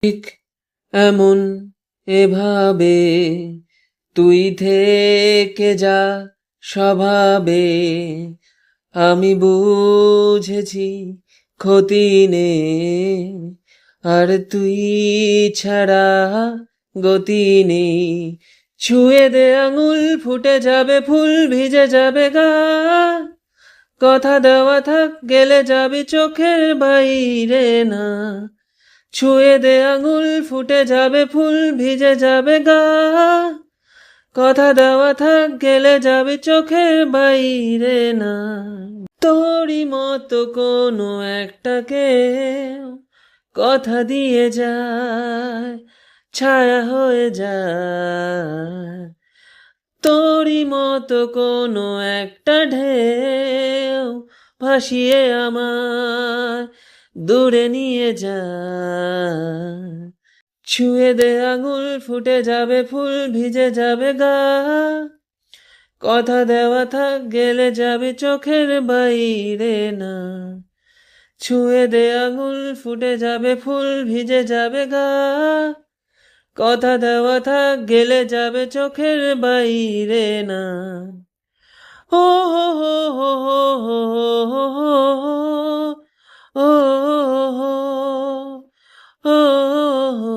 ঠিক এমন এভাবে তুই থেকে যা স্বভাবে, আমি বুঝেছি ক্ষতি নেই, আর তুই ছাড়া গতি নেই। ছুঁয়ে দে আঙুল, ফুটে যাবে ফুল, ভিজে যাবে গা, কথা দেওয়া থাক, গেলে যাবি চোখের বাইরে না। ছুঁয়ে দে আঙুল, ফুটে যাবে ফুল, ভিজে যাবে গা, কথা দেওয়া থাক, গেলে যাবি চোখের বাইরে না। তোরই মতো কোনো একটাকে কথা দিয়ে যায়, ছায়া হয়ে যায়। তোরই মতো কোনো একটা ঢেউ ভাসিয়ে আমার দূরে নিয়ে যায়। ছুঁয়ে দে আঙুল, ফুটে যাবে ফুল, ভিজে যাবে গা, কথা দেওয়া থাক, গেলে যাবে চোখের বাইরে না। ছুঁয়ে দে আঙুল, ফুটে যাবে ফুল, ভিজে যাবে গা, কথা দেওয়া থাক, গেলে যাবে চোখের বাইরে না। ও হো হো হো হো হো হো হো হো হো হো।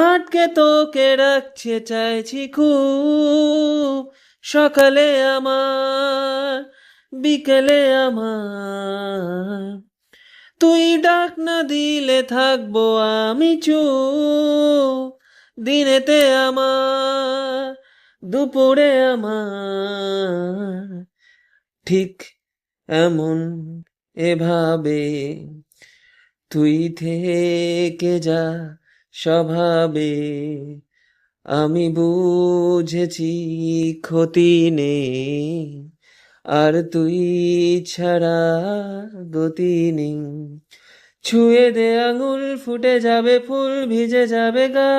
আটকে তোকে রাখতে চাইছি খুব, সকালে আমার, বিকেলে আমার। তুই ডাক না দিলে থাকবো আমি চুপ, দিনেতে আমার, দুপুরে আমার। ঠিক এমন এভাবে তুই থেকে যা স্বভাবে, আমি বুঝেছি ক্ষতি নেই, আর তুই ছাড়া গতি নেই। ছুঁয়ে দে আঙুল, ফুটে যাবে ফুল, ভিজে যাবে গা,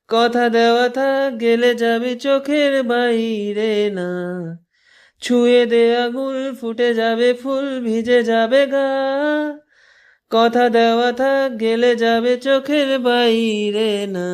কথা দেওয়া থাক, গেলে যাবে চোখের বাইরে না। ছুঁয়ে দে আঙুল, ফুটে যাবে ফুল, ভিজে যাবে গা, কথা দেওয়া থাক, গেলে যাবে চোখের বাইরে না।